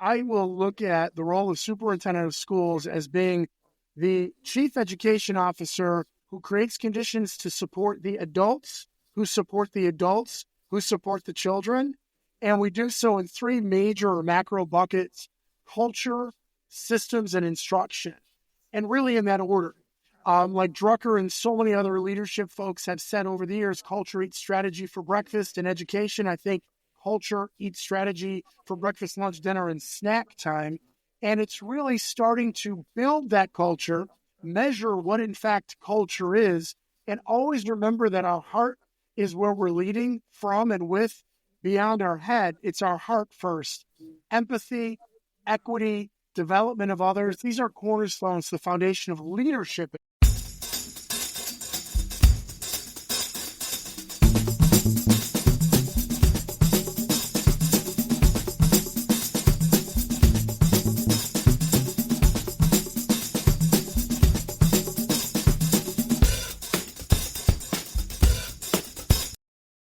I will look at the role of superintendent of schools as being the chief education officer who creates conditions to support the adults, who support the adults, who support the children. And we do so in three major macro buckets: culture, systems, and instruction. And really in that order. Like Drucker and so many other leadership folks have said over the years, culture eats strategy for breakfast and education. I think culture eats strategy for breakfast, lunch, dinner, and snack time. And it's really starting to build that culture, measure what in fact culture is, and always remember that our heart is where we're leading from and with. Beyond our head, it's our heart first. Empathy, equity, development of others, these are cornerstones, the foundation of leadership.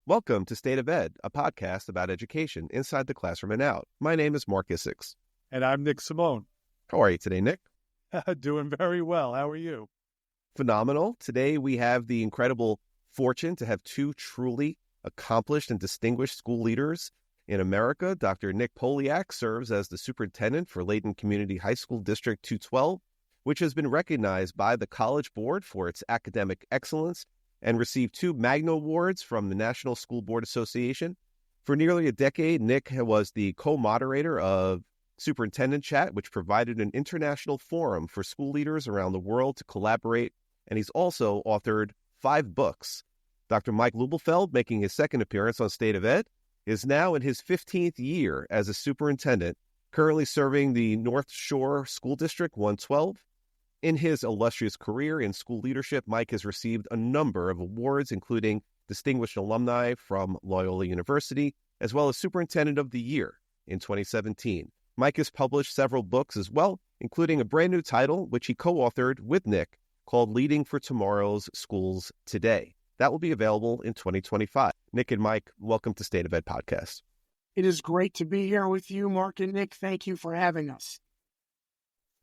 Welcome to State of Ed, a podcast about education inside the classroom and out. My name is Mark Isix. And I'm Nick Simone. How are you today, Nick? Doing very well. How are you? Phenomenal. Today we have the incredible fortune to have two truly accomplished and distinguished school leaders in America. Dr. Nick Polyak serves as the superintendent for Layton Community High School District 212, which has been recognized by the College Board for its academic excellence and received 2 Magna Awards from the National School Board Association. For nearly a decade, Nick was the co-moderator of Superintendent Chat, which provided an international forum for school leaders around the world to collaborate, and he's also authored 5 books. Dr. Mike Lubelfeld, making his second appearance on State of Ed, is now in his 15th year as a superintendent, currently serving the North Shore School District 112. In his illustrious career in school leadership, Mike has received a number of awards, including Distinguished Alumni from Loyola University, as well as Superintendent of the Year in 2017. Mike has published several books as well, including a brand new title, which he co-authored with Nick, called Leading for Tomorrow's Schools Today. That will be available in 2025. Nick and Mike, welcome to State of Ed Podcast. It is great to be here with you, Mark and Nick. Thank you for having us.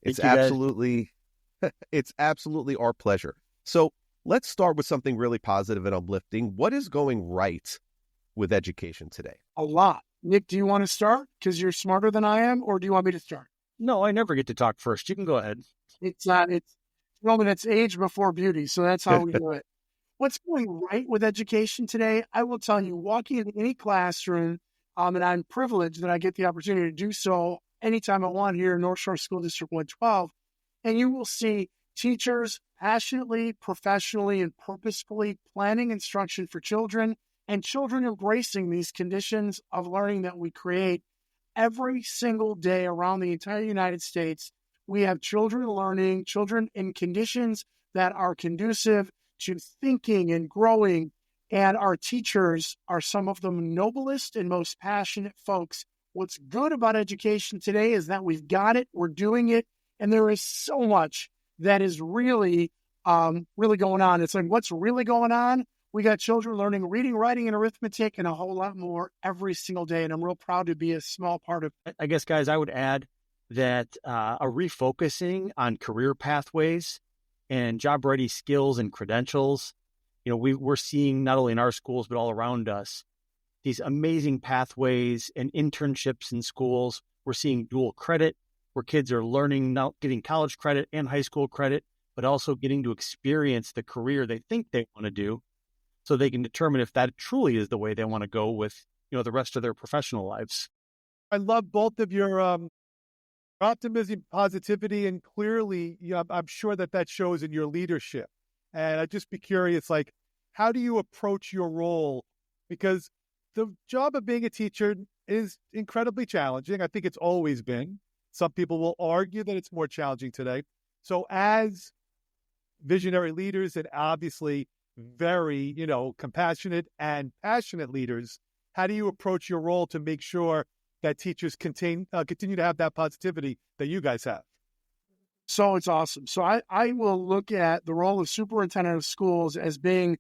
It's absolutely our pleasure. So let's start with something really positive and uplifting. What is going right with education today? A lot. Nick, do you want to start because you're smarter than I am, or do you want me to start? No, I never get to talk first. You can go ahead. It's age before beauty, so that's how we do it. What's going right with education today? I will tell you, walking in any classroom, and I'm privileged that I get the opportunity to do so anytime I want here in North Shore School District 112, and you will see teachers passionately, professionally, and purposefully planning instruction for children, and children embracing these conditions of learning that we create every single day around the entire United States. We have children learning, children in conditions that are conducive to thinking and growing, and our teachers are some of the noblest and most passionate folks. What's good about education today is that we've got it, we're doing it, and there is so much that is really going on. It's like, what's really going on? We got children learning reading, writing, and arithmetic, and a whole lot more every single day. And I'm real proud to be a small part of it. I guess, guys, I would add that a refocusing on career pathways and job-ready skills and credentials. You know, we're seeing not only in our schools, but all around us, these amazing pathways and internships in schools. We're seeing dual credit, where kids are learning, now getting college credit and high school credit, but also getting to experience the career they think they want to do, so they can determine if that truly is the way they want to go with, the rest of their professional lives. I love both of your optimism, positivity, and clearly, I'm sure that shows in your leadership. And I'd just be curious, how do you approach your role? Because the job of being a teacher is incredibly challenging. I think it's always been. Some people will argue that it's more challenging today. So as visionary leaders and obviously very, compassionate and passionate leaders, how do you approach your role to make sure that teachers continue to have that positivity that you guys have? So it's awesome. So I will look at the role of superintendent of schools as being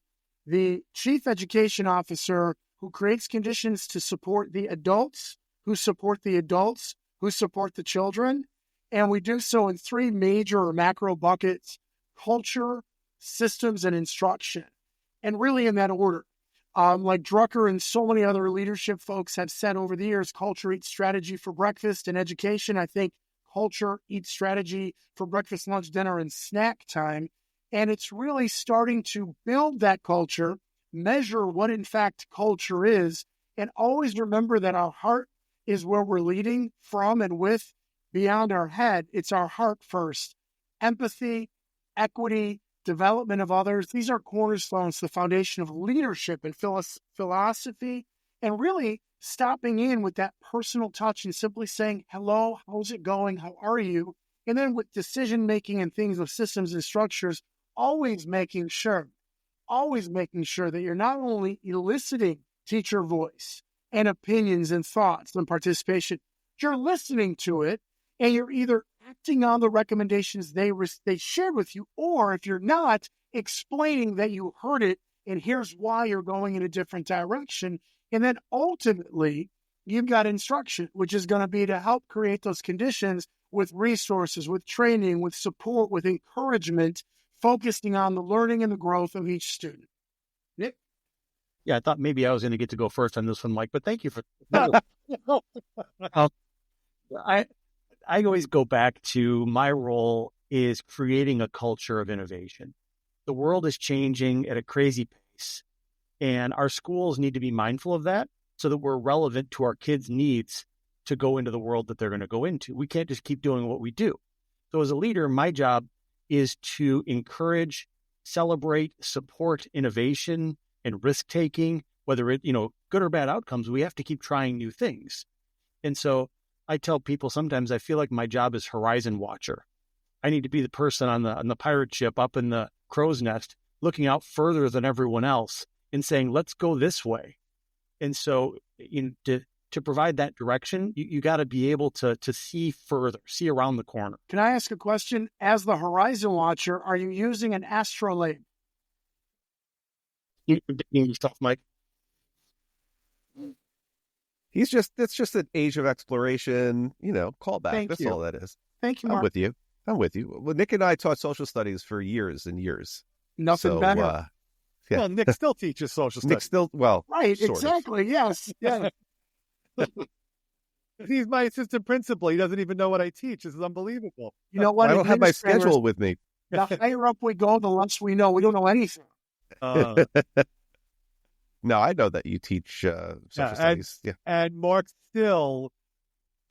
the chief education officer who creates conditions to support the adults, who support the adults, who support the children. And we do so in three major or macro buckets: culture, systems, and instruction. And really in that order. Like Drucker and so many other leadership folks have said over the years, culture eats strategy for breakfast and education. I think culture eats strategy for breakfast, lunch, dinner, and snack time. And it's really starting to build that culture, measure what in fact culture is, and always remember that our heart is where we're leading from and with, beyond our head. It's our heart first. Empathy, equity, development of others. These are cornerstones, the foundation of leadership and philosophy, and really stopping in with that personal touch and simply saying, hello, how's it going? How are you? And then with decision-making and things of systems and structures, always making sure that you're not only eliciting teacher voice and opinions and thoughts and participation, you're listening to it, and you're either acting on the recommendations they shared with you, or if you're not, explaining that you heard it and here's why you're going in a different direction. And then ultimately, you've got instruction, which is going to be to help create those conditions with resources, with training, with support, with encouragement, focusing on the learning and the growth of each student. Nick? Yeah, I thought maybe I was going to get to go first on this one, Mike, but thank you for I always go back to my role is creating a culture of innovation. The world is changing at a crazy pace, and our schools need to be mindful of that so that we're relevant to our kids' needs to go into the world that they're going to go into. We can't just keep doing what we do. So as a leader, my job is to encourage, celebrate, support innovation and risk-taking, whether it, good or bad outcomes. We have to keep trying new things. And so I tell people sometimes I feel like my job is horizon watcher. I need to be the person on the pirate ship up in the crow's nest, looking out further than everyone else and saying, let's go this way. And so to provide that direction, you got to be able to see further, see around the corner. Can I ask a question? As the horizon watcher, are you using an astrolabe? Stuff, Mike. It's just an age of exploration, callback. That's all that is. Thank you, Mark. I'm with you. Well, Nick and I taught social studies for years and years. Nothing better. Yeah. Well, Nick still teaches social studies. Right, exactly. Of. Yes. Yeah. He's my assistant principal. He doesn't even know what I teach. This is unbelievable. You know what? I don't have my schedule with me. The higher up we go, the less we know. We don't know anything. No, I know that you teach social studies. And Mark still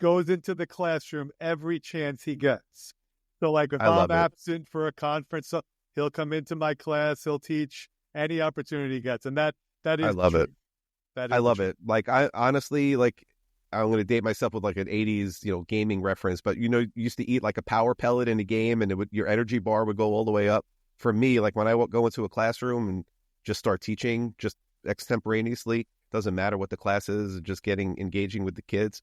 goes into the classroom every chance he gets. So like if I'm absent for a conference, he'll come into my class, he'll teach any opportunity he gets. And that is I love it. I love it. Like I honestly, I'm going to date myself with like an 80s, gaming reference, but you used to eat like a power pellet in a game and your energy bar would go all the way up. For me, like when I go into a classroom and just start teaching, just extemporaneously, doesn't matter what the class is, just engaging with the kids,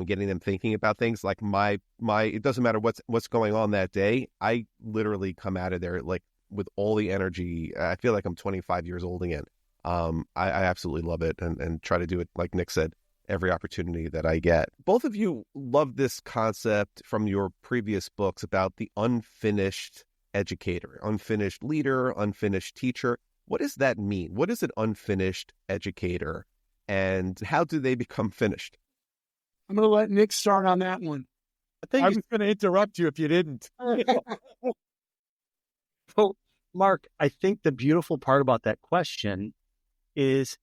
getting them thinking about things. Like my it doesn't matter what's going on that day. I literally come out of there like with all the energy. I feel like I'm 25 years old again. I absolutely love it and try to do it, like Nick said, every opportunity that I get. Both of you love this concept from your previous books about the unfinished educator, unfinished leader, unfinished teacher. What does that mean? What is an unfinished educator, and how do they become finished? I'm going to let Nick start on that one. I was going to interrupt you if you didn't. Well, Mark, I think the beautiful part about that question is,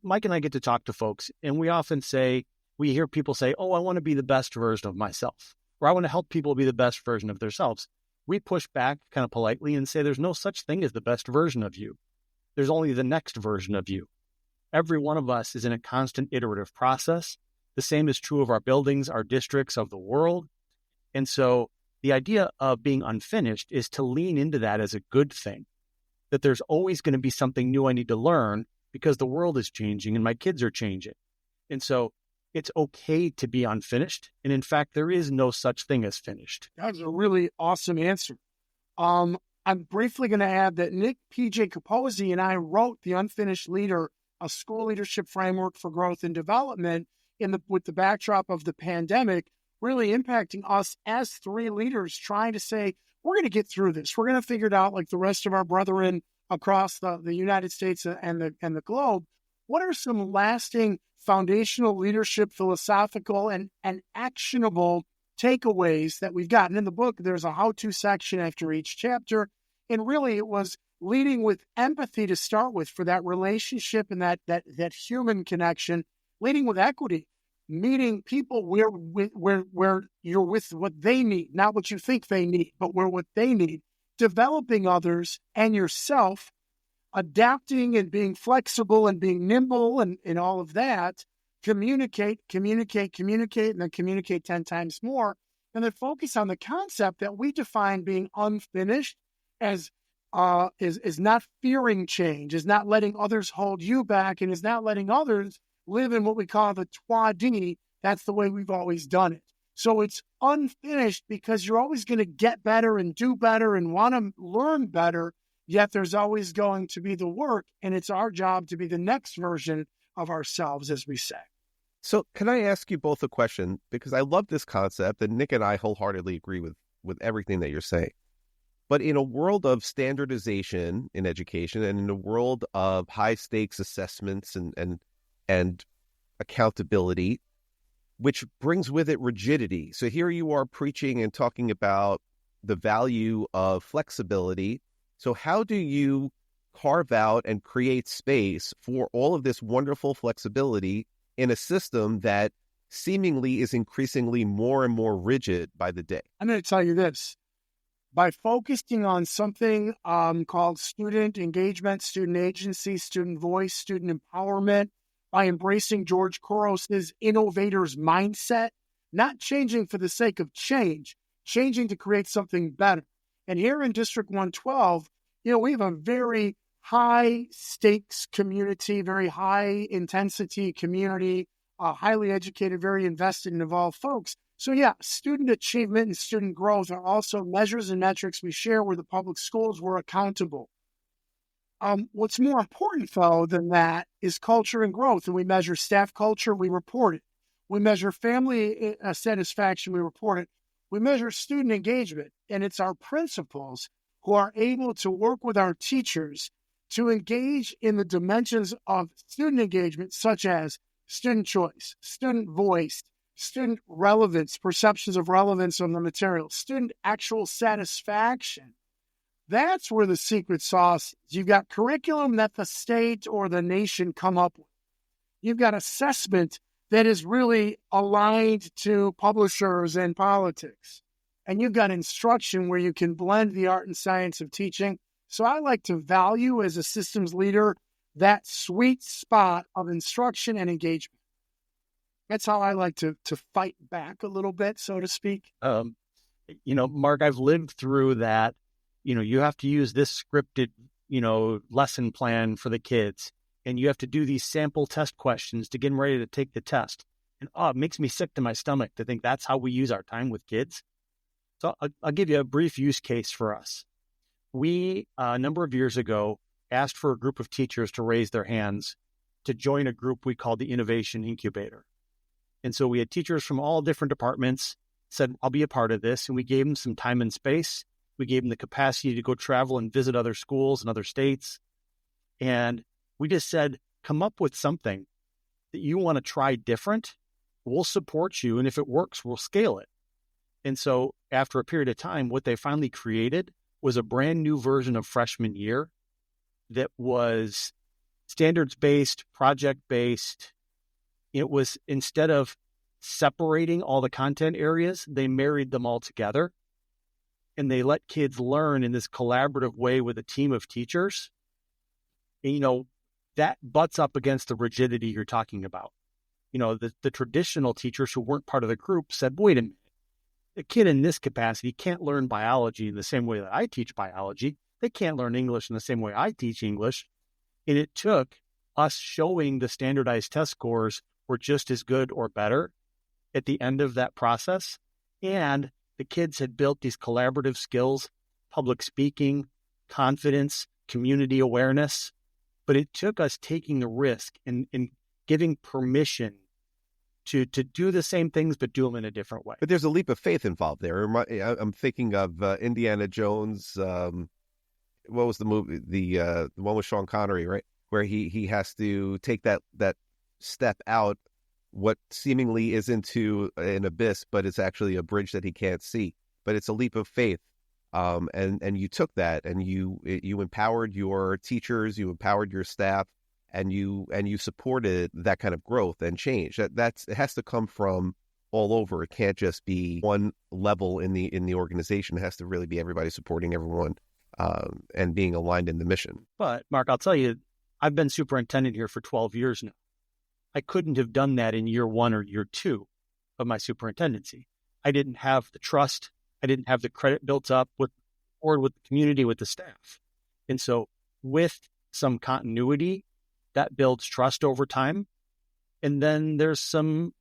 Mike and I get to talk to folks, and we hear people say, oh, I want to be the best version of myself, or I want to help people be the best version of themselves. We push back kind of politely and say there's no such thing as the best version of you. There's only the next version of you. Every one of us is in a constant iterative process. The same is true of our buildings, our districts, of the world. And so the idea of being unfinished is to lean into that as a good thing, that there's always going to be something new I need to learn because the world is changing and my kids are changing. And so it's okay to be unfinished. And in fact, there is no such thing as finished. That was a really awesome answer. I'm briefly going to add that Nick P.J. Capozzi and I wrote The Unfinished Leader, a school leadership framework for growth and development with the backdrop of the pandemic, really impacting us as three leaders trying to say, we're going to get through this. We're going to figure it out like the rest of our brethren across the United States and the globe. What are some lasting foundational leadership, philosophical, and actionable takeaways that we've gotten? In the book, there's a how-to section after each chapter. And really, it was leading with empathy to start with for that relationship and that human connection, leading with equity, meeting people where you're with what they need, not what you think they need, but where what they need, developing others and yourself, adapting and being flexible and being nimble and all of that, communicate, and then communicate 10 times more, and then focus on the concept that we define being unfinished as is not fearing change, is not letting others hold you back, and is not letting others live in what we call the trois-D. That's the way we've always done it. So it's unfinished because you're always going to get better and do better and want to learn better, yet there's always going to be the work, and it's our job to be the next version of ourselves, as we say. So can I ask you both a question? Because I love this concept, and Nick and I wholeheartedly agree with everything that you're saying. But in a world of standardization in education and in a world of high-stakes assessments and accountability, which brings with it rigidity. So here you are preaching and talking about the value of flexibility. So how do you carve out and create space for all of this wonderful flexibility in a system that seemingly is increasingly more and more rigid by the day? I'm going to tell you this. By focusing on something called student engagement, student agency, student voice, student empowerment, by embracing George Soros' innovator's mindset, not changing for the sake of change, changing to create something better. And here in District 112, we have a very high stakes community, very high intensity community, highly educated, very invested and involved folks. So yeah, student achievement and student growth are also measures and metrics we share with the public schools. We're accountable. What's more important, though, than that is culture and growth. And we measure staff culture, we report it. We measure family satisfaction, we report it. We measure student engagement, and it's our principals who are able to work with our teachers to engage in the dimensions of student engagement, such as student choice, student voice, student relevance, perceptions of relevance on the material, student actual satisfaction. That's where the secret sauce is. You've got curriculum that the state or the nation come up with. You've got assessment that is really aligned to publishers and politics. And you've got instruction where you can blend the art and science of teaching. So I like to value as a systems leader that sweet spot of instruction and engagement. That's how I like to fight back a little bit, so to speak. Mark, I've lived through that. You have to use this scripted, lesson plan for the kids, and you have to do these sample test questions to get them ready to take the test. And it makes me sick to my stomach to think that's how we use our time with kids. So I'll give you a brief use case for us. We, a number of years ago, asked for a group of teachers to raise their hands to join a group we called the Innovation Incubator. And so we had teachers from all different departments said, I'll be a part of this. And we gave them some time and space. We gave them the capacity to go travel and visit other schools and other states. And we just said, come up with something that you want to try different. We'll support you. And if it works, we'll scale it. And so after a period of time, what they finally created was a brand new version of freshman year that was standards-based, project-based. It was, instead of separating all the content areas, they married them all together. And they let kids learn in this collaborative way with a team of teachers. And, that butts up against the rigidity you're talking about. The traditional teachers who weren't part of the group said, wait a minute, a kid in this capacity can't learn biology in the same way that I teach biology. They can't learn English in the same way I teach English. And it took us showing the standardized test scores were just as good or better at the end of that process. And the kids had built these collaborative skills, public speaking, confidence, community awareness. But it took us taking the risk and giving permission to do the same things, but do them in a different way. But there's a leap of faith involved there. I'm thinking of Indiana Jones. What was the movie? The one with Sean Connery, right? Where he has to take that step out, what seemingly is into an abyss, but it's actually a bridge that he can't see. But it's a leap of faith. And you took that and you empowered your teachers, you empowered your staff, and you supported that kind of growth and change. It has to come from all over. It can't just be one level in the organization. It has to really be everybody supporting everyone and being aligned in the mission. But Mark, I'll tell you, I've been superintendent here for 12 years now. I couldn't have done that in year 1 or year 2 of my superintendency. I didn't have the trust. I didn't have the credit built up with the community, with the staff. And so with some continuity, that builds trust over time. And then there's some,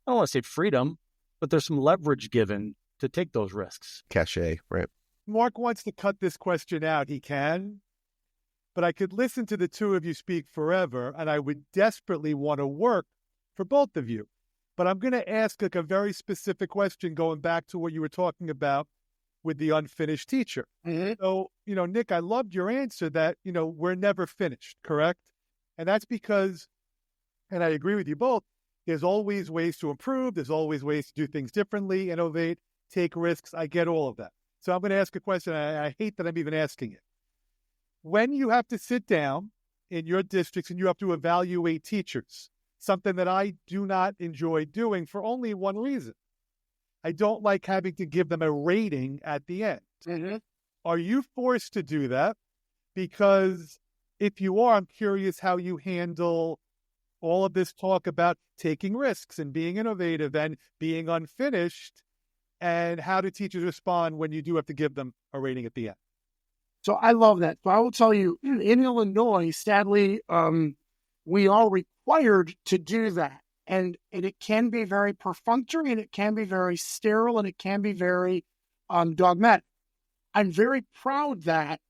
I don't want to say freedom, but there's some leverage given to take those risks. Cachet, right? Mark wants to cut this question out. He can. But I could listen to the two of you speak forever, and I would desperately want to work for both of you. But I'm going to ask a very specific question going back to what you were talking about with the unfinished teacher. Mm-hmm. So, Nick, I loved your answer that, we're never finished, correct? And that's because, and I agree with you both, there's always ways to improve. There's always ways to do things differently, innovate, take risks. I get all of that. So I'm going to ask a question. I hate that I'm even asking it. When you have to sit down in your districts and you have to evaluate teachers, something that I do not enjoy doing for only one reason. I don't like having to give them a rating at the end. Mm-hmm. Are you forced to do that? Because if you are, I'm curious how you handle all of this talk about taking risks and being innovative and being unfinished, and how do teachers respond when you do have to give them a rating at the end? So I love that. So I will tell you, in Illinois, sadly, we are required to do that. And it can be very perfunctory, and it can be very sterile, and it can be very dogmatic. I'm very proud that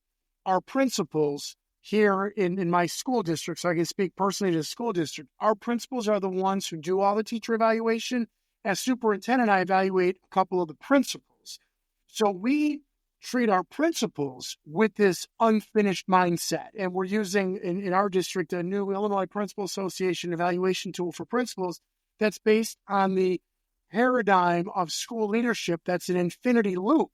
our principals here in my school district, so I can speak personally to the school district, our principals are the ones who do all the teacher evaluation. As superintendent, I evaluate a couple of the principals. So we treat our principals with this unfinished mindset. And we're using, in our district, a new Illinois Principal Association evaluation tool for principals that's based on the paradigm of school leadership that's an infinity loop,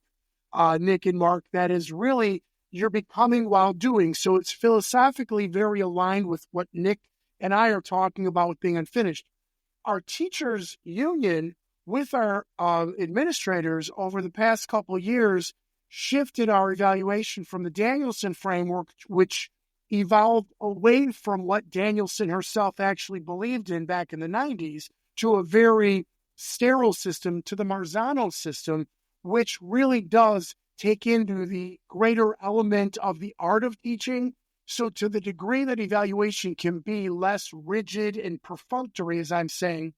Nick and Mark, that is really you're becoming while doing. So it's philosophically very aligned with what Nick and I are talking about with being unfinished. Our teachers union with our administrators over the past couple of years shifted our evaluation from the Danielson framework, which evolved away from what Danielson herself actually believed in back in the 90s, to a very sterile system, to the Marzano system, which really does take into the greater element of the art of teaching. So to the degree that evaluation can be less rigid and perfunctory, as I'm saying,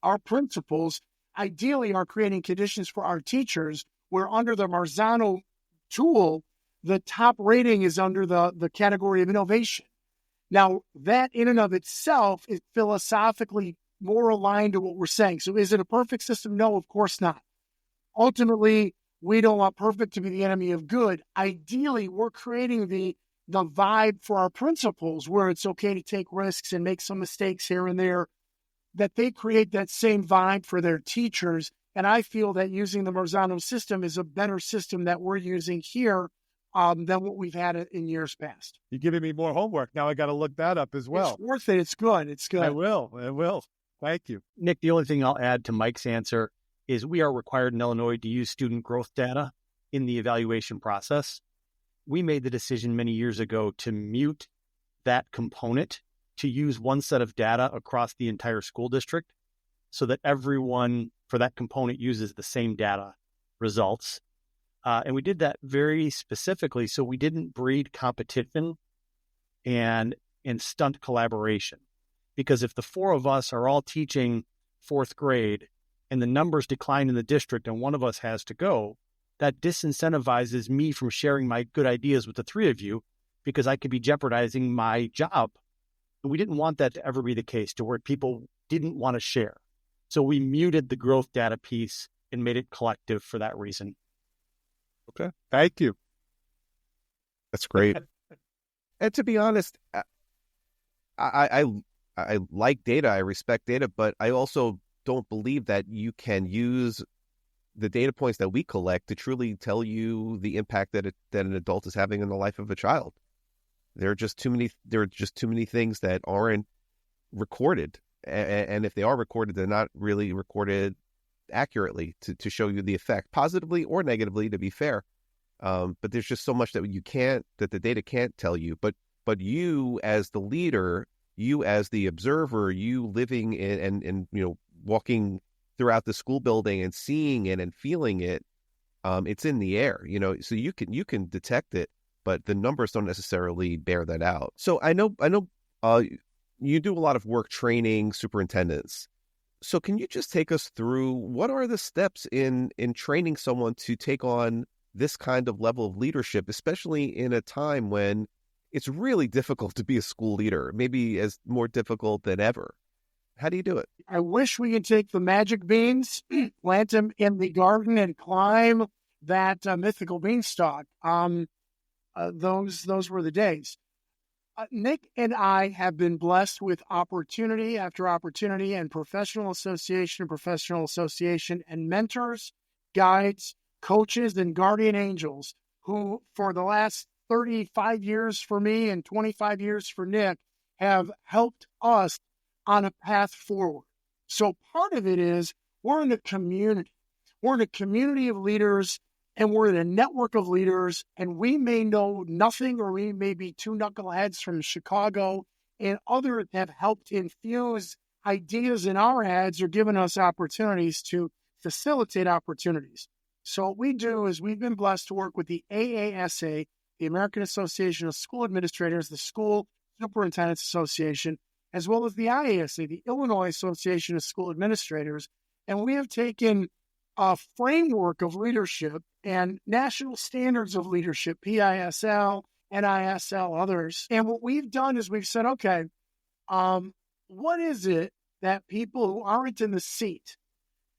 our principals ideally are creating conditions for our teachers where under the Marzano tool, the top rating is under the category of innovation. Now, that in and of itself is philosophically more aligned to what we're saying. So is it a perfect system? No, of course not. Ultimately, we don't want perfect to be the enemy of good. Ideally, we're creating the vibe for our principals where it's okay to take risks and make some mistakes here and there, that they create that same vibe for their teachers. And I feel that using the Marzano system is a better system that we're using here than what we've had in years past. You're giving me more homework. Now I got to look that up as well. It's worth it. It's good. It's good. I will. Thank you. Nick, the only thing I'll add to Mike's answer is we are required in Illinois to use student growth data in the evaluation process. We made the decision many years ago to mute that component, to use one set of data across the entire school district so that everyone for that component uses the same data results. And we did that very specifically so we didn't breed competition and stunt collaboration. Because if the four of us are all teaching fourth grade and the numbers decline in the district and one of us has to go, that disincentivizes me from sharing my good ideas with the three of you because I could be jeopardizing my job. And we didn't want that to ever be the case, to where people didn't want to share. So we muted the growth data piece and made it collective for that reason. Okay. Thank you. That's great. And to be honest, I like data. I respect data, but I also don't believe that you can use the data points that we collect to truly tell you the impact that an adult is having in the life of a child. There are just too many things that aren't recorded, and if they are recorded, they're not really recorded accurately to show you the effect, positively or negatively, to be fair. But there's just so much that the data can't tell you. But you as the leader, you as the observer, you living in and walking throughout the school building and seeing it and feeling it, it's in the air, so you can detect it, but the numbers don't necessarily bear that out. So I know you do a lot of work training superintendents. So can you just take us through what are the steps in training someone to take on this kind of level of leadership, especially in a time when it's really difficult to be a school leader, maybe as more difficult than ever? How do you do it? I wish we could take the magic beans, plant them in the garden, and climb that mythical beanstalk. Those were the days. Nick and I have been blessed with opportunity after opportunity and professional association and mentors, guides, coaches, and guardian angels who, for the last 35 years for me and 25 years for Nick, have helped us on a path forward. So part of it is we're in a community. We're in a community of leaders, and we're in a network of leaders, and we may know nothing, or we may be two knuckleheads from Chicago, and others have helped infuse ideas in our heads or given us opportunities to facilitate opportunities. So what we do is we've been blessed to work with the AASA, the American Association of School Administrators, the School Superintendents Association, as well as the IASA, the Illinois Association of School Administrators. And we have taken a framework of leadership and national standards of leadership, PISL, NISL, others. And what we've done is we've said, okay, what is it that people who aren't in the seat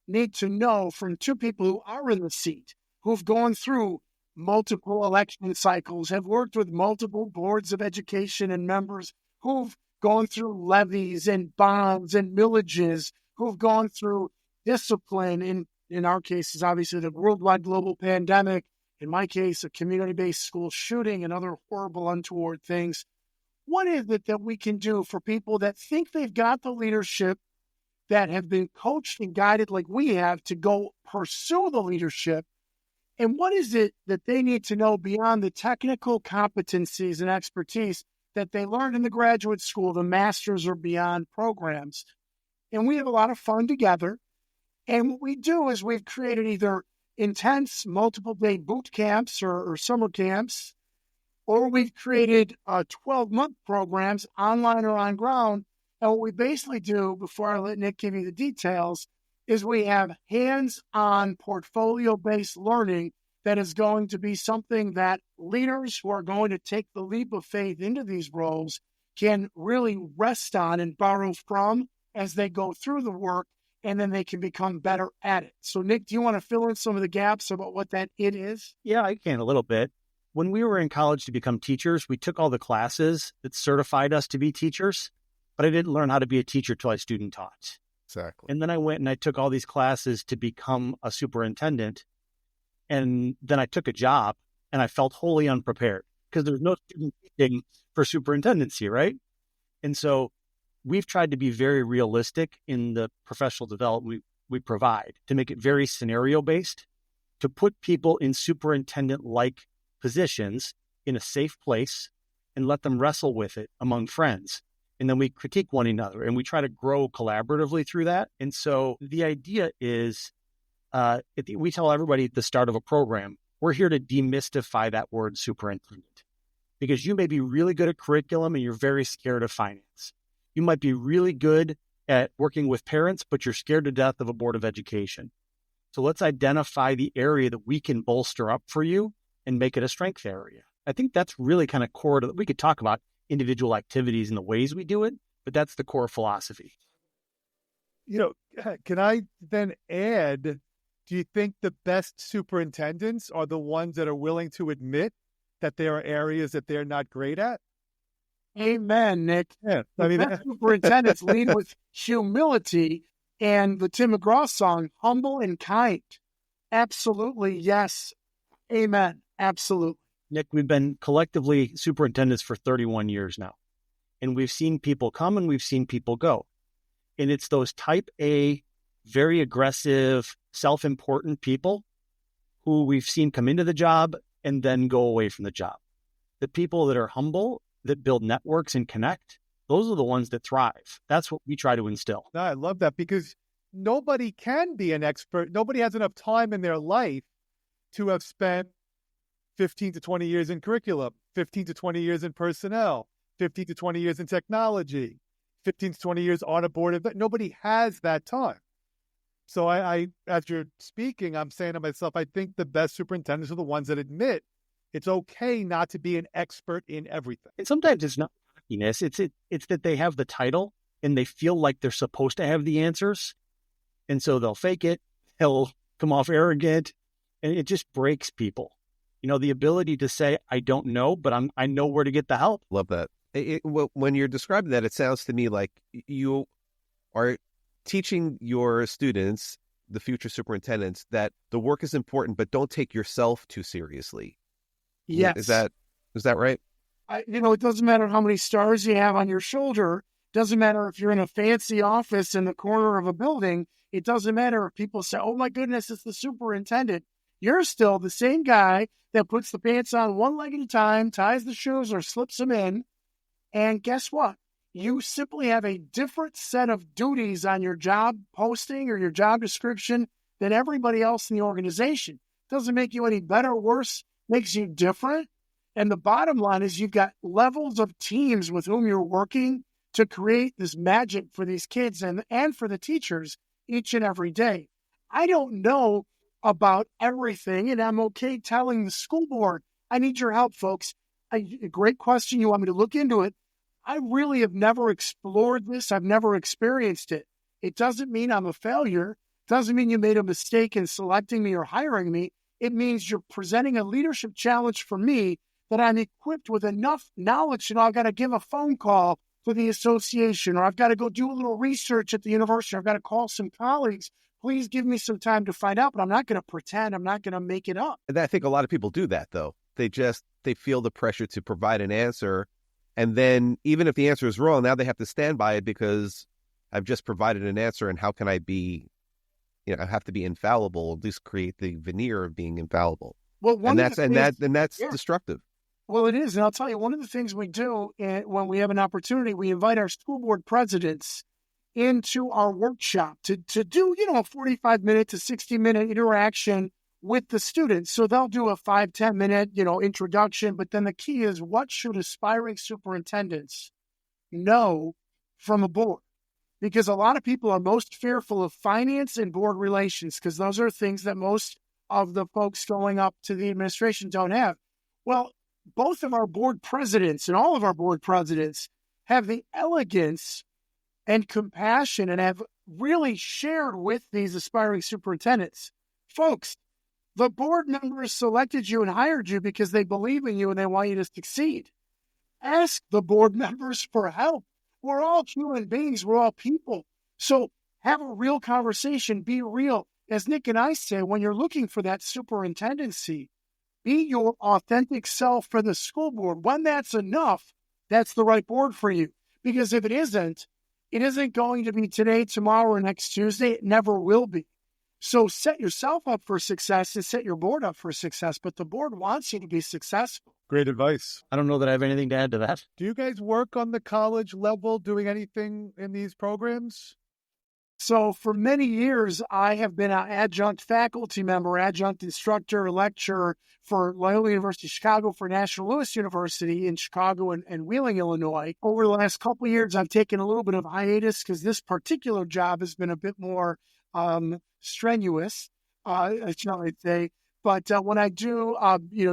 need to know from two people who are in the seat, who've gone through multiple election cycles, have worked with multiple boards of education and members, who've gone through levies and bonds and millages, who've gone through discipline, in our case is obviously the worldwide global pandemic, in my case, a community-based school shooting and other horrible, untoward things. What is it that we can do for people that think they've got the leadership, that have been coached and guided like we have to go pursue the leadership? And what is it that they need to know beyond the technical competencies and expertise that they learned in the graduate school, the master's or beyond programs? And we have a lot of fun together. And what we do is we've created either intense multiple-day boot camps or summer camps, or we've created 12-month programs, online or on ground. And what we basically do, before I let Nick give you the details, is we have hands-on portfolio-based learning that is going to be something that leaders who are going to take the leap of faith into these roles can really rest on and borrow from as they go through the work, and then they can become better at it. So, Nick, do you want to fill in some of the gaps about what that it is? Yeah, I can a little bit. When we were in college to become teachers, we took all the classes that certified us to be teachers, but I didn't learn how to be a teacher till I student taught. Exactly. And then I went and I took all these classes to become a superintendent. And then I took a job and I felt wholly unprepared because there's no student teaching for superintendency, right? And so we've tried to be very realistic in the professional development we provide to make it very scenario-based, to put people in superintendent-like positions in a safe place and let them wrestle with it among friends. And then we critique one another and we try to grow collaboratively through that. And so the idea is, we tell everybody at the start of a program, we're here to demystify that word superintendent, because you may be really good at curriculum and you're very scared of finance. You might be really good at working with parents, but you're scared to death of a board of education. So let's identify the area that we can bolster up for you and make it a strength area. I think that's really kind of core to we could talk about individual activities and the ways we do it, but that's the core philosophy. Can I then add, do you think the best superintendents are the ones that are willing to admit that there are areas that they're not great at? Amen, Nick. Yeah. The best superintendents lead with humility, and the Tim McGraw song, humble and kind. Absolutely, yes. Amen. Absolutely. Nick, we've been collectively superintendents for 31 years now, and we've seen people come and we've seen people go. And it's those type A, very aggressive, self-important people who we've seen come into the job and then go away from the job. The people that are humble, that build networks and connect, those are the ones that thrive. That's what we try to instill. No, I love that, because nobody can be an expert. Nobody has enough time in their life to have spent 15 to 20 years in curriculum, 15 to 20 years in personnel, 15 to 20 years in technology, 15 to 20 years on a board event. Nobody has that time. So I, as you're speaking, I'm saying to myself, I think the best superintendents are the ones that admit it's okay not to be an expert in everything. And sometimes it's not cockiness. It's that they have the title and they feel like they're supposed to have the answers. And so they'll fake it. They'll come off arrogant, and it just breaks people. The ability to say, I don't know, but I know where to get the help. Love that. When you're describing that, it sounds to me like you are teaching your students, the future superintendents, that the work is important, but don't take yourself too seriously. Yes. Is that right? It doesn't matter how many stars you have on your shoulder. Doesn't matter if you're in a fancy office in the corner of a building. It doesn't matter if people say, oh my goodness, it's the superintendent. You're still the same guy that puts the pants on one leg at a time, ties the shoes or slips them in. And guess what? You simply have a different set of duties on your job posting or your job description than everybody else in the organization. Doesn't make you any better or worse, makes you different. And the bottom line is you've got levels of teams with whom you're working to create this magic for these kids and for the teachers each and every day. I don't know about everything, and I'm okay telling the school board, I need your help, folks. A great question. You want me to look into it? I really have never explored this. I've never experienced it. It doesn't mean I'm a failure. Doesn't mean you made a mistake in selecting me or hiring me. It means you're presenting a leadership challenge for me that I'm equipped with enough knowledge. I've got to give a phone call to the association, or I've got to go do a little research at the university. I've got to call some colleagues. Please give me some time to find out, but I'm not going to pretend. I'm not going to make it up. And I think a lot of people do that, though. They feel the pressure to provide an answer. And then even if the answer is wrong, now they have to stand by it because I've just provided an answer. And how can I be, I have to be infallible, at least create the veneer of being infallible. Well, that's destructive. Well, it is. And I'll tell you, one of the things we do when we have an opportunity, we invite our school board presidents into our workshop to do, a 45-minute to 60-minute interaction with the students. So they'll do a 5-10 minute, introduction. But then the key is, what should aspiring superintendents know from a board? Because a lot of people are most fearful of finance and board relations, because those are things that most of the folks going up to the administration don't have. Well, both of our board presidents and all of our board presidents have the elegance and compassion and have really shared with these aspiring superintendents. Folks, the board members selected you and hired you because they believe in you and they want you to succeed. Ask the board members for help. We're all human beings. We're all people. So have a real conversation. Be real. As Nick and I say, when you're looking for that superintendency, be your authentic self for the school board. When that's enough, that's the right board for you. Because if it isn't going to be today, tomorrow, or next Tuesday. It never will be. So set yourself up for success and set your board up for success. But the board wants you to be successful. Great advice. I don't know that I have anything to add to that. Do you guys work on the college level doing anything in these programs? So for many years, I have been an adjunct faculty member, adjunct instructor, lecturer for Loyola University Chicago, for National Louis University in Chicago and Wheeling, Illinois. Over the last couple of years, I've taken a little bit of hiatus because this particular job has been a bit more strenuous, shall I say. But when I do,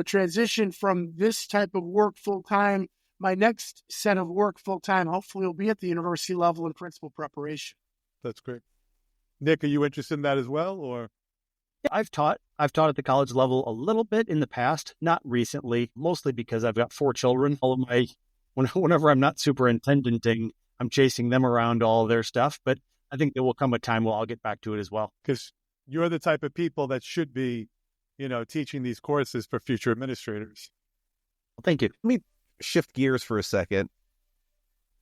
transition from this type of work full-time, my next set of work full-time hopefully will be at the university level in principal preparation. That's great. Nick, are you interested in that as well, or? Yeah, I've taught at the college level a little bit in the past, not recently, mostly because I've got 4 children. All of whenever I'm not superintendenting, I'm chasing them around all of their stuff. But I think there will come a time where I'll get back to it as well. Because you're the type of people that should be, teaching these courses for future administrators. Well, thank you. Let me shift gears for a second.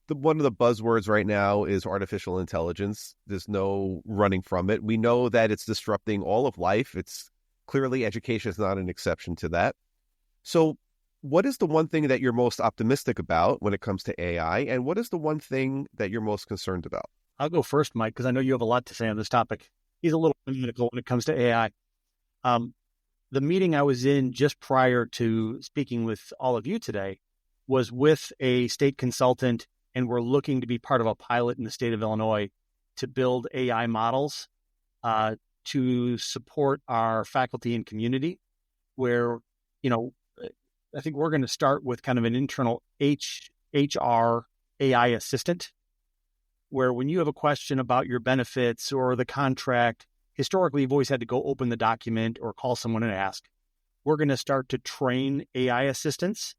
One of the buzzwords right now is artificial intelligence. There's no running from it. We know that it's disrupting all of life. It's clearly education is not an exception to that. So what is the one thing that you're most optimistic about when it comes to AI? And what is the one thing that you're most concerned about? I'll go first, Mike, because I know you have a lot to say on this topic. He's a little analytical when it comes to AI. The meeting I was in just prior to speaking with all of you today was with a state consultant, and we're looking to be part of a pilot in the state of Illinois to build AI models to support our faculty and community, where, I think we're going to start with kind of an internal HR AI assistant, where when you have a question about your benefits or the contract, historically, you've always had to go open the document or call someone and ask. We're going to start to train AI assistants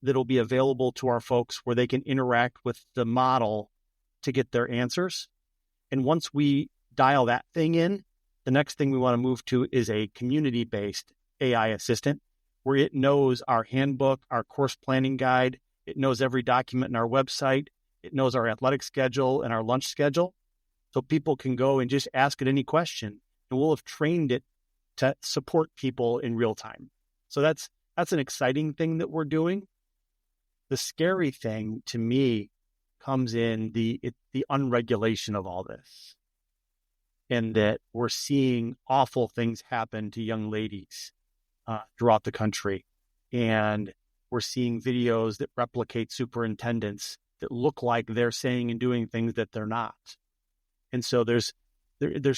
that'll be available to our folks where they can interact with the model to get their answers. And once we dial that thing in, the next thing we want to move to is a community-based AI assistant where it knows our handbook, our course planning guide, it knows every document in our website, it knows our athletic schedule and our lunch schedule. So people can go and just ask it any question, and we'll have trained it to support people in real time. So that's an exciting thing that we're doing. The scary thing to me comes in the unregulation of all this, and that we're seeing awful things happen to young ladies throughout the country. And we're seeing videos that replicate superintendents that look like they're saying and doing things that they're not. And so there's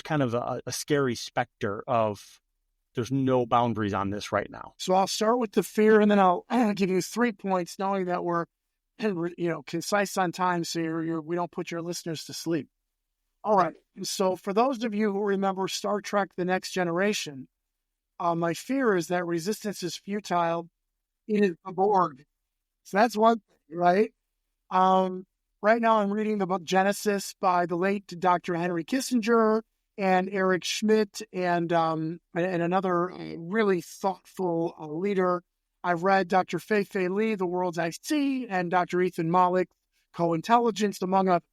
kind of a scary specter of there's no boundaries on this right now. So I'll start with the fear, and then I'll give you 3 points, knowing that we're concise on time, so we don't put your listeners to sleep. All right. So for those of you who remember Star Trek: The Next Generation, my fear is that resistance is futile. It is the Borg. So that's one thing, right? Right now I'm reading the book Genesis by the late Dr. Henry Kissinger and Eric Schmidt and another really thoughtful leader. I've read Dr. Fei-Fei Li, The Worlds I See, and Dr. Ethan Malik, Co-Intelligence, among others.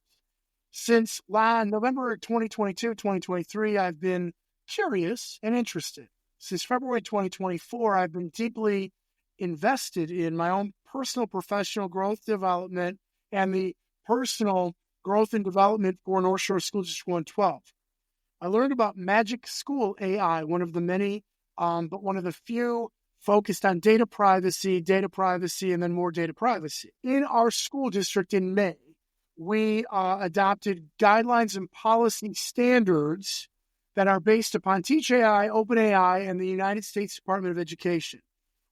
Since November 2022, 2023, I've been curious and interested. Since February 2024, I've been deeply invested in my own personal professional growth development and the personal growth and development for North Shore School District 112. I learned about Magic School AI, one of the many, but one of the few focused on data privacy, and then more data privacy. In our school district in May, we adopted guidelines and policy standards that are based upon TeachAI, OpenAI, and the United States Department of Education.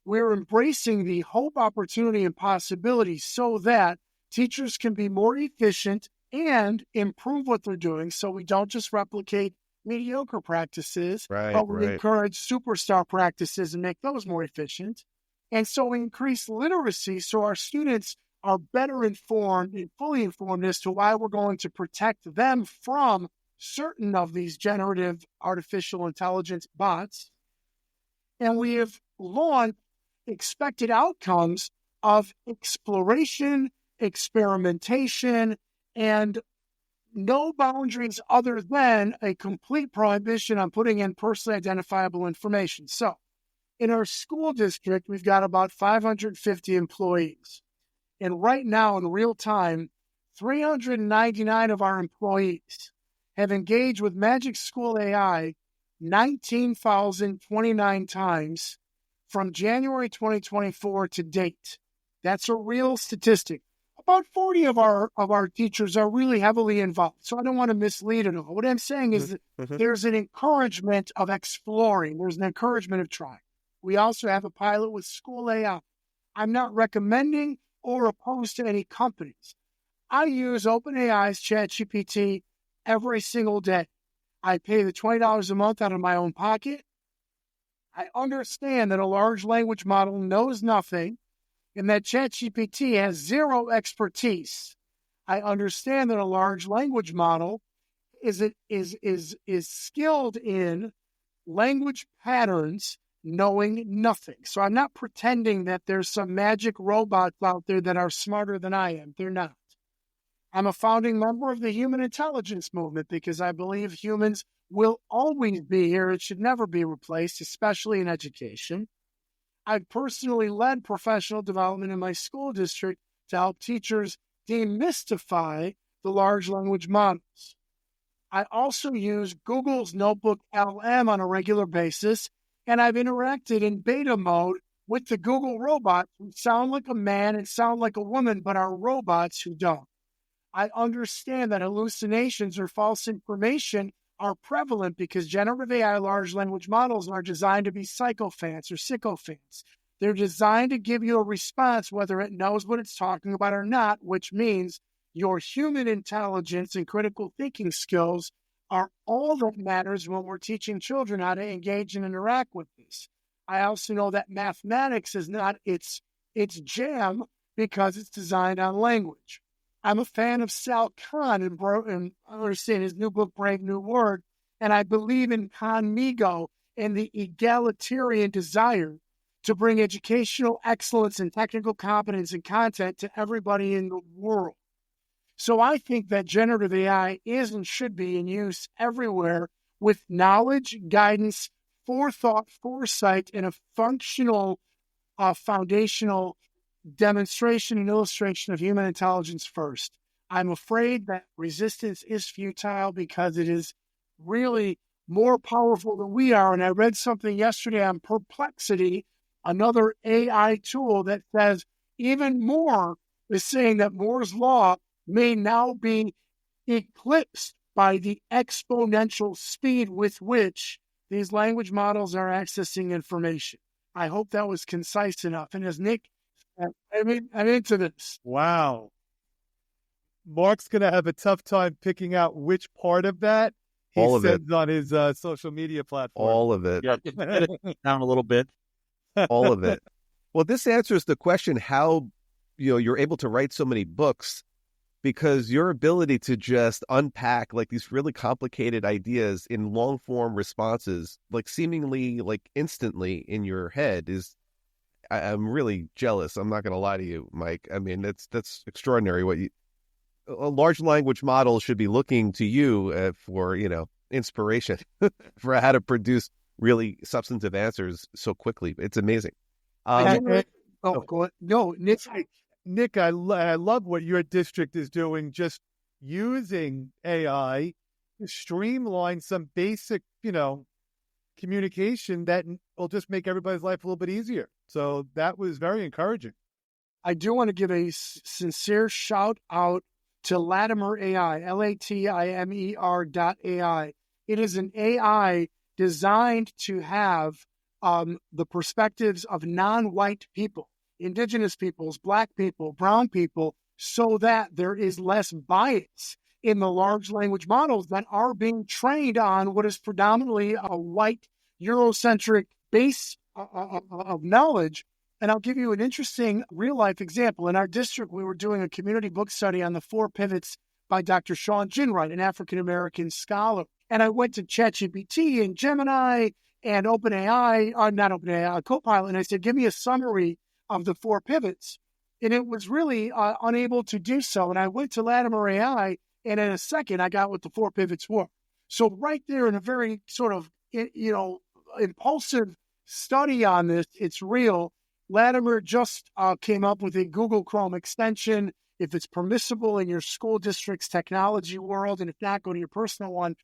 We're embracing the hope, opportunity, and possibilities so that teachers can be more efficient and improve what they're doing, so we don't just replicate mediocre practices, but we encourage superstar practices and make those more efficient. And so we increase literacy so our students are better informed and fully informed as to why we're going to protect them from certain of these generative artificial intelligence bots. And we have launched expected outcomes of exploration, experimentation, and no boundaries other than a complete prohibition on putting in personally identifiable information. So in our school district, we've got about 550 employees. And right now, in real time, 399 of our employees have engaged with Magic School AI 19,029 times from January 2024 to date. That's a real statistic. About 40 of our teachers are really heavily involved. So I don't want to mislead at all. What I'm saying is that there's an encouragement of exploring. There's an encouragement of trying. We also have a pilot with School AI. I'm not recommending or opposed to any companies. I use OpenAI's ChatGPT every single day. I pay the $20 a month out of my own pocket. I understand that a large language model knows nothing and that ChatGPT has zero expertise. I understand that a large language model is skilled in language patterns, knowing nothing. So I'm not pretending that there's some magic robots out there that are smarter than I am. They're not. I'm a founding member of the human intelligence movement because I believe humans will always be here. It should never be replaced, especially in education. I've personally led professional development in my school district to help teachers demystify the large language models. I also use Google's Notebook LM on a regular basis, and I've interacted in beta mode with the Google robots who sound like a man and sound like a woman, but are robots who don't. I understand that hallucinations or false information are prevalent because generative AI large language models are designed to be sycophants or sycophants. They're designed to give you a response whether it knows what it's talking about or not, which means your human intelligence and critical thinking skills are all that matters when we're teaching children how to engage and interact with this. I also know that mathematics is not its jam because it's designed on language. I'm a fan of Sal Khan and I understand his new book, Brave New Word, and I believe in conmigo and the egalitarian desire to bring educational excellence and technical competence and content to everybody in the world. So I think that generative AI is and should be in use everywhere with knowledge, guidance, forethought, foresight, and a functional, foundational demonstration and illustration of human intelligence first. I'm afraid that resistance is futile because it is really more powerful than we are. And I read something yesterday on Perplexity, another AI tool that says even more is saying that Moore's law may now be eclipsed by the exponential speed with which these language models are accessing information. I hope that was concise enough. And as Nick, I'm into this. Wow. Mark's going to have a tough time picking out which part of that he sends on his social media platform. All of it. Yeah, get it down a little bit. All of it. Well, this answers the question how you're able to write so many books, because your ability to just unpack like these really complicated ideas in long form responses, like seemingly like instantly in your head is, I'm really jealous. I'm not going to lie to you, Mike. I mean, that's extraordinary. A large language model should be looking to you for, inspiration for how to produce really substantive answers so quickly. It's amazing. Nick, I love what your district is doing, just using AI to streamline some basic, communication that will just make everybody's life a little bit easier. So that was very encouraging. I do want to give a sincere shout out to Latimer AI, LATIMER.ai. It is an AI designed to have the perspectives of non-white people, indigenous peoples, black people, brown people, so that there is less bias in the large language models that are being trained on what is predominantly a white Eurocentric base of knowledge. And I'll give you an interesting real-life example. In our district, we were doing a community book study on the 4 Pivots by Dr. Sean Ginwright, an African-American scholar. And I went to ChatGPT and Gemini and OpenAI, not OpenAI, Copilot, and I said, give me a summary of the 4 pivots. And it was really unable to do so. And I went to Latimer AI, and in a second, I got what the 4 pivots were. So right there in a very sort of, impulsive study on this, it's real. Latimer just came up with a Google Chrome extension. If it's permissible in your school district's technology world, and if not, go to your personal one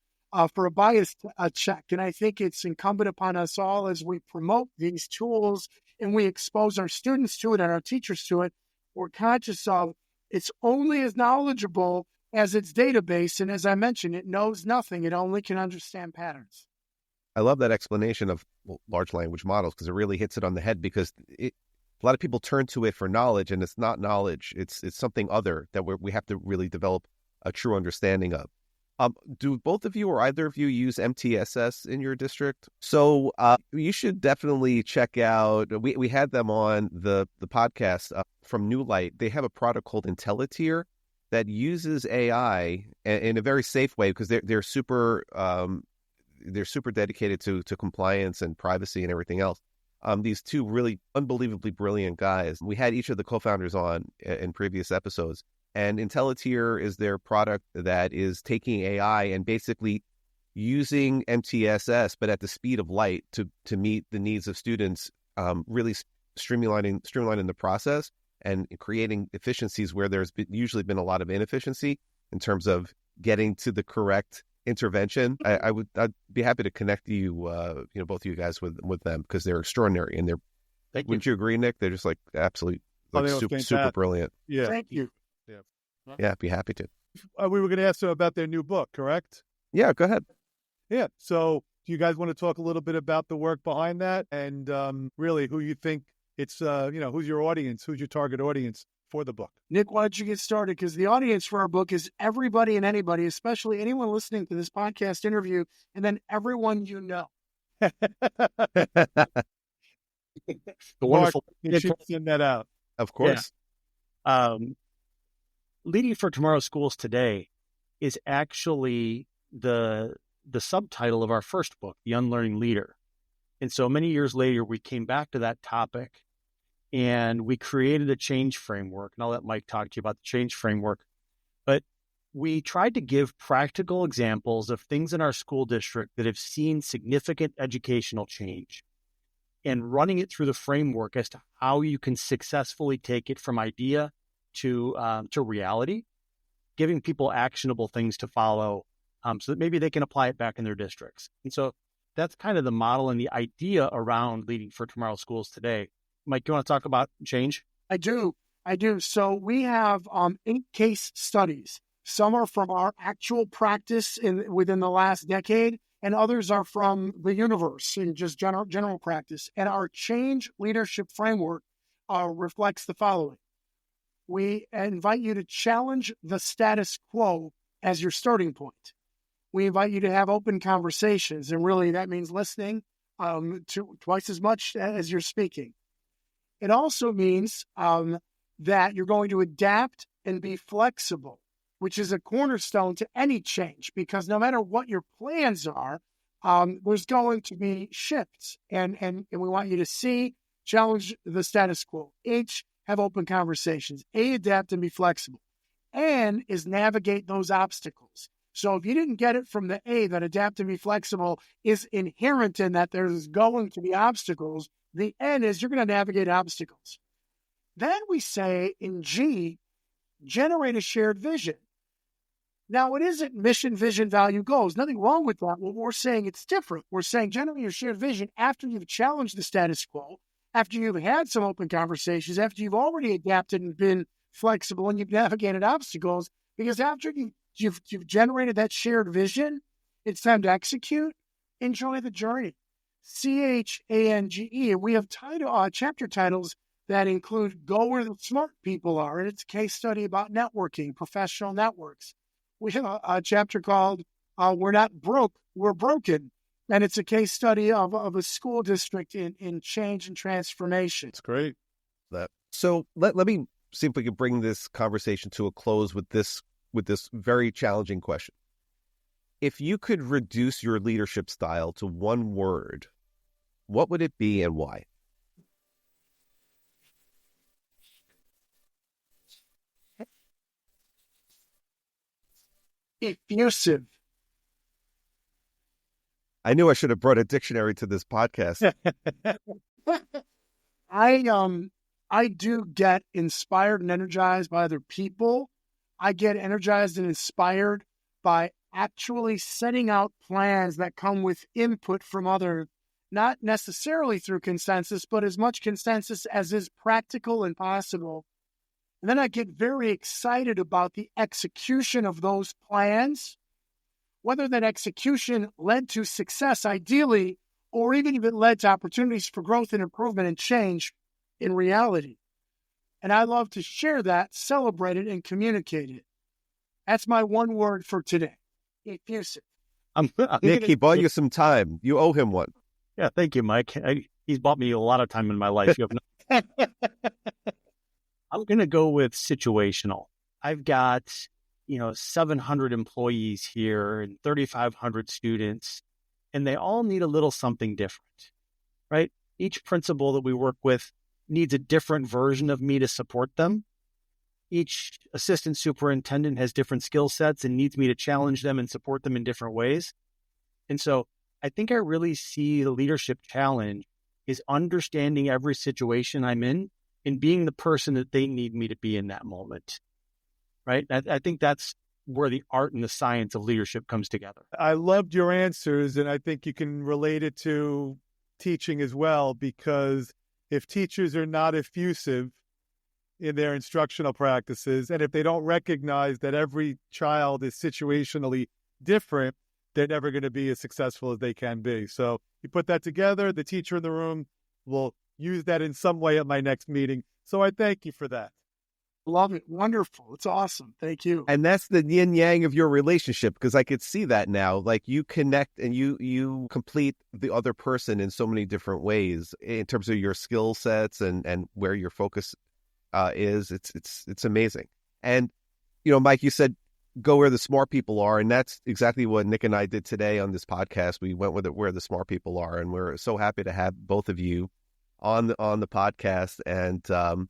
for a bias check. And I think it's incumbent upon us all as we promote these tools and we expose our students to it and our teachers to it, we're conscious of it's only as knowledgeable as its database. And as I mentioned, it knows nothing. It only can understand patterns. I love that explanation of large language models because it really hits it on the head, because a lot of people turn to it for knowledge, and it's not knowledge. It's something other that we have to really develop a true understanding of. Do both of you or either of you use MTSS in your district? So you should definitely check out. We had them on the podcast from New Light. They have a product called IntelliTier that uses AI in a very safe way because they're super dedicated to compliance and privacy and everything else. These two really unbelievably brilliant guys. We had each of the co-founders on in previous episodes. And IntelliTier is their product that is taking AI and basically using MTSS, but at the speed of light to meet the needs of students, really streamlining the process and creating efficiencies where there's usually been a lot of inefficiency in terms of getting to the correct intervention. I'd be happy to connect you, both of you guys with them because they're extraordinary and wouldn't you agree, Nick? They're just like absolutely super brilliant. Yeah, thank you. Yeah, I'd be happy to. We were going to ask them about their new book, correct? Yeah, go ahead. Yeah. So do you guys want to talk a little bit about the work behind that and really who you think it's, who's your audience, who's your target audience for the book? Nick, why don't you get started? Because the audience for our book is everybody and anybody, especially anyone listening to this podcast interview, and then everyone you know. The wonderful. Mark, you should send that out. Of course. Yeah. Leading for Tomorrow's Schools Today is actually the subtitle of our first book, The Unlearning Leader. And so many years later, we came back to that topic and we created a change framework. And I'll let Mike talk to you about the change framework. But we tried to give practical examples of things in our school district that have seen significant educational change and running it through the framework as to how you can successfully take it from idea to reality, giving people actionable things to follow so that maybe they can apply it back in their districts. And so that's kind of the model and the idea around Leading for Tomorrow's Schools Today. Mike, you want to talk about change? I do. So we have 8 case studies. Some are from our actual practice within the last decade, and others are from the universe in just general practice. And our change leadership framework reflects the following. We invite you to challenge the status quo as your starting point. We invite you to have open conversations, and really that means listening to twice as much as you're speaking. It also means that you're going to adapt and be flexible, which is a cornerstone to any change, because no matter what your plans are, there's going to be shifts, and we want you to challenge the status quo. H, have open conversations. A, adapt and be flexible. N is navigate those obstacles. So if you didn't get it from the A, that adapt and be flexible is inherent in that there's going to be obstacles. The N is you're going to navigate obstacles. Then we say in G, generate a shared vision. Now, it isn't mission, vision, value, goals. Nothing wrong with that. What we're saying, it's different. We're saying generate your shared vision after you've challenged the status quo, after you've had some open conversations, after you've already adapted and been flexible and you've navigated obstacles, because after you've generated that shared vision, it's time to execute. Enjoy the journey. CHANGE. And we have chapter titles that include Go Where the Smart People Are, and it's a case study about networking, professional networks. We have a chapter called We're Not Broke, We're Broken. And it's a case study of a school district in change and transformation. It's great. So let me see if we can bring this conversation to a close with this very challenging question. If you could reduce your leadership style to one word, what would it be and why? Effusive. I knew I should have brought a dictionary to this podcast. I do get inspired and energized by other people. I get energized and inspired by actually setting out plans that come with input from others, not necessarily through consensus, but as much consensus as is practical and possible. And then I get very excited about the execution of those plans, whether that execution led to success ideally, or even if it led to opportunities for growth and improvement and change in reality. And I love to share that, celebrate it, and communicate it. That's my one word for today. effusive. Nick, he bought you some time. You owe him one. Yeah, thank you, Mike. He's bought me a lot of time in my life. You have no... I'm going to go with situational. I've got, 700 employees here and 3,500 students, and they all need a little something different, right? Each principal that we work with needs a different version of me to support them. Each assistant superintendent has different skill sets and needs me to challenge them and support them in different ways. And so I think I really see the leadership challenge is understanding every situation I'm in and being the person that they need me to be in that moment, right? I think that's where the art and the science of leadership comes together. I loved your answers, and I think you can relate it to teaching as well, because if teachers are not effusive in their instructional practices, and if they don't recognize that every child is situationally different, they're never going to be as successful as they can be. So you put that together, the teacher in the room will use that in some way at my next meeting. So I thank you for that. Love it. Wonderful. It's awesome. Thank you. And that's the yin yang of your relationship, because I could see that now. Like, you connect and you complete the other person in so many different ways in terms of your skill sets and where your focus is. It's amazing. And, Mike, you said go where the smart people are. And that's exactly what Nick and I did today on this podcast. We went with it where the smart people are. And we're so happy to have both of you on the podcast, and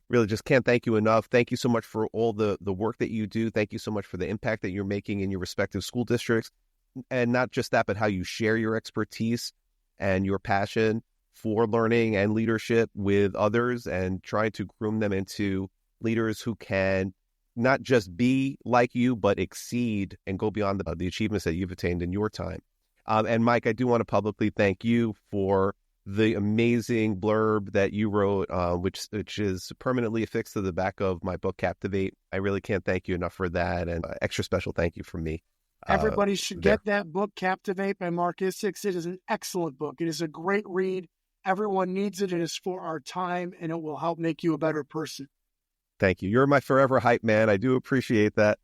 really just can't thank you enough. Thank you so much for all the work that you do. Thank you so much for the impact that you're making in your respective school districts. And not just that, but how you share your expertise and your passion for learning and leadership with others, and trying to groom them into leaders who can not just be like you, but exceed and go beyond the achievements that you've attained in your time. And Mike, I do want to publicly thank you for the amazing blurb that you wrote, which is permanently affixed to the back of my book, Captivate. I really can't thank you enough for that, and extra special thank you from me. Everybody should get that book, Captivate by Marc and Nick. It is an excellent book. It is a great read. Everyone needs it. It is for our time, and it will help make you a better person. Thank you. You're my forever hype man. I do appreciate that.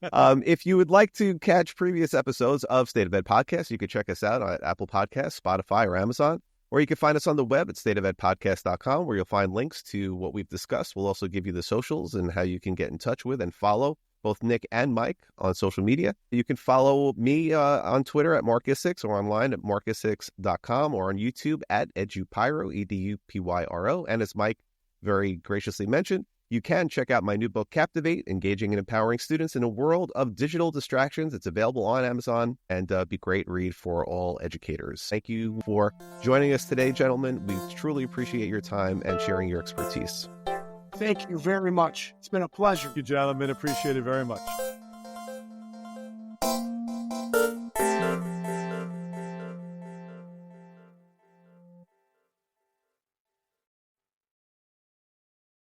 If you would like to catch previous episodes of State of Ed Podcast, you can check us out on Apple Podcasts, Spotify, or Amazon. Or you can find us on the web at stateofedpodcast.com, where you'll find links to what we've discussed. We'll also give you the socials and how you can get in touch with and follow both Nick and Mike on social media. You can follow me on Twitter at Marc6, or online at marc6.com, or on YouTube at edupyro, EDUPYRO. And as Mike very graciously mentioned, you can check out my new book, Captivate, Engaging and Empowering Students in a World of Digital Distractions. It's available on Amazon, and be a great read for all educators. Thank you for joining us today, gentlemen. We truly appreciate your time and sharing your expertise. Thank you very much. It's been a pleasure. Thank you, gentlemen. Appreciate it very much.